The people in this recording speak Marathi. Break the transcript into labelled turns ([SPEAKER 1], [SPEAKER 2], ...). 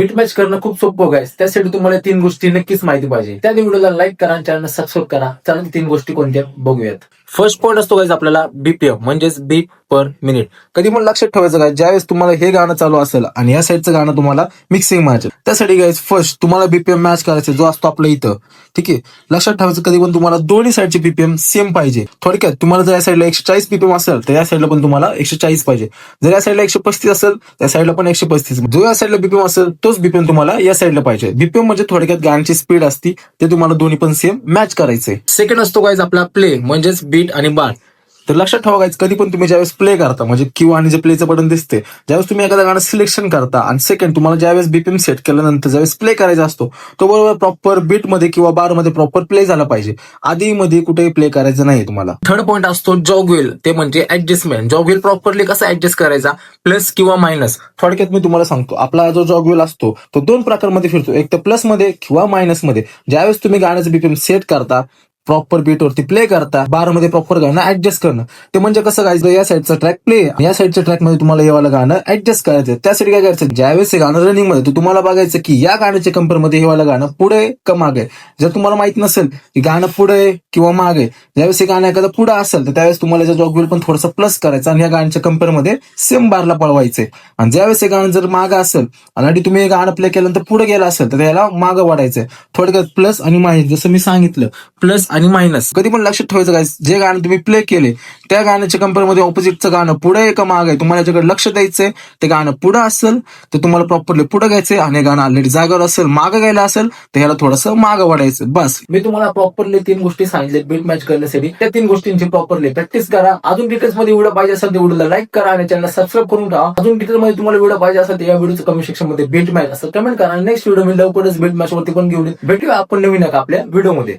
[SPEAKER 1] बीट मॅच करणं खूप सोपं गाईस. त्यासाठी तुम्हाला 3 गोष्टी नक्कीच माहिती पाहिजे. त्या व्हिडिओला लाईक करा आणि चॅनल सबस्क्राईब करा. चला 3 गोष्टी कोणत्या बघूयात. फर्स्ट पॉईंट असतो गाईस आपल्याला बीपीएम म्हणजेच बीट पर मिनिट. कधी पण लक्षात ठेवायचं काय, ज्यावेळेस तुम्हाला हे गाणं चालू असेल आणि या साईडचं गाणं तुम्हाला मिक्सिंग मॅच, त्यासाठी गाईस फर्स्ट तुम्हाला बीपीएम मॅच करायचं जो असतो आपल्या इथं. ठीक आहे, लक्षात ठेवायचं कधी पण तुम्हाला दोन्ही साईडचे बीपीएम सेम पाहिजे. थोडक्यात तुम्हाला जर या साईडला 140 बीपीएम असेल तर या साईडला पण तुम्हाला 140 पाहिजे. जर या साईडला 135 असेल त्या साईडला पण 135. जो या साईडला बीपीएम असेल तोच बीपीएम तुम्हाला या साईडला पाहिजे. बीपीएम म्हणजे थोडक्यात गाण्याची स्पीड असती, ते तुम्हाला दोन्ही पण सेम मॅच करायचंय. सेकंड असतो गाईज आपला प्ले म्हणजेच बीट आणि बार. तर लक्षात ठेवा गाईज, कधी पण तुम्ही ज्यावेळेस प्ले करता म्हणजे क्यू आणि जे प्लेचं बटन दिसते, ज्यावेळेस तुम्ही एखादं गाणं सिलेक्शन करता आणि सेकंड तुम्हाला ज्यावेळेस बीपीएम सेट केल्यानंतर ज्यावेळेस प्ले करायचा असतो तो बरोबर प्रॉपर बीट मध्ये किंवा बार मध्ये प्रॉपर प्ले झाला पाहिजे. आधी मध्ये कुठेही प्ले करायचं नाही तुम्हाला. थर्ड पॉईंट असतो जॉग व्हील, ते म्हणजे ऍडजस्टमेंट. जॉग व्हील प्रॉपरली कसा ऍडजस्ट करायचा, प्लस किंवा मायनस. थोडक्यात मी तुम्हाला सांगतो, आपला जो जॉग व्हील असतो तो 2 प्रकारमध्ये फिरतो, एक तर प्लस मध्ये किंवा मायनस मध्ये. ज्यावेळेस तुम्ही गाण्याचं बीपीएम सेट करता, प्रॉपर बीट वरती प्ले करता, बार मध्ये प्रॉपर गाणं ऍडजस्ट करणं. ते म्हणजे कसं गायचं, या साईडचा ट्रॅक प्ले, या साईडच्या ट्रॅक मध्ये तुम्हाला हे वालं गाणं ऍडजस्ट करायचं. त्यासाठी काय करायचं, ज्यावेळेस हे गाणं रनिंग मध्ये तर तुम्हाला बघायचं की या गाण्याच्या कंपेअर मध्ये हे वालं गाणं पुढे का मागे. जर तुम्हाला माहित नसेल की गाणं पुढे किंवा मागे, ज्यावेळेस हे गाणं एखादं पुढे असेल तर त्यावेळेस तुम्हाला याचा जॉग व्हील पण थोडंसं प्लस करायचं आणि या गाण्याच्या कंपेअर मध्ये सेम बारला पळवायचे. आणि ज्यावेळेस हे गाणं जर मागे असेल आणि तुम्ही हे गाणं प्ले केल्यानंतर पुढे गेला असेल तर त्याला मागं वाढायचंय. थोडक्यात प्लस आणि मायनस, जसं मी सांगितलं प्लस आणि मायनस. कधी पण लक्षात ठेवायचं काय, जे गाणं तुम्ही प्ले केले त्या गाण्याच्या कंपेअर मध्ये ऑपोजिटचं गाणं पुढे का मागे तुम्हाला याच्याकडे लक्ष द्यायचंय. ते गाणं पुढे असेल तर तुम्हाला प्रॉपरली पुढे घ्यायचंय आणि गाणं ऑलरेडी जागेवर असेल मागं गेलं असेल तर ह्याला थोडंसं मागं वाढायचं. बस मी तुम्हाला प्रॉपरली 3 गोष्टी सांगितल्या बीट मॅच करण्यासाठी. त्या 3 गोष्टींची प्रॉपरली प्रॅक्टिस करा. अजून डिटेल्स मध्ये व्हिडिओ पाहिजे असेल तर व्हिडिओला लाईक करा आणि चॅनल सबस्क्राईब करून ठेवा. अजून डिटेल मध्ये तुम्हाला व्हिडिओ पाहिजे असेल तर या व्हिडिओच्या कमेंट सेक्शन मध्ये बीट मॅच असं कमेंट करा. नेक्स्ट व्हिडिओ मी लवकरच बीट मॅच वरती पण घेऊन भेटूया आपण नवीन आपल्या व्हिडिओ मध्ये.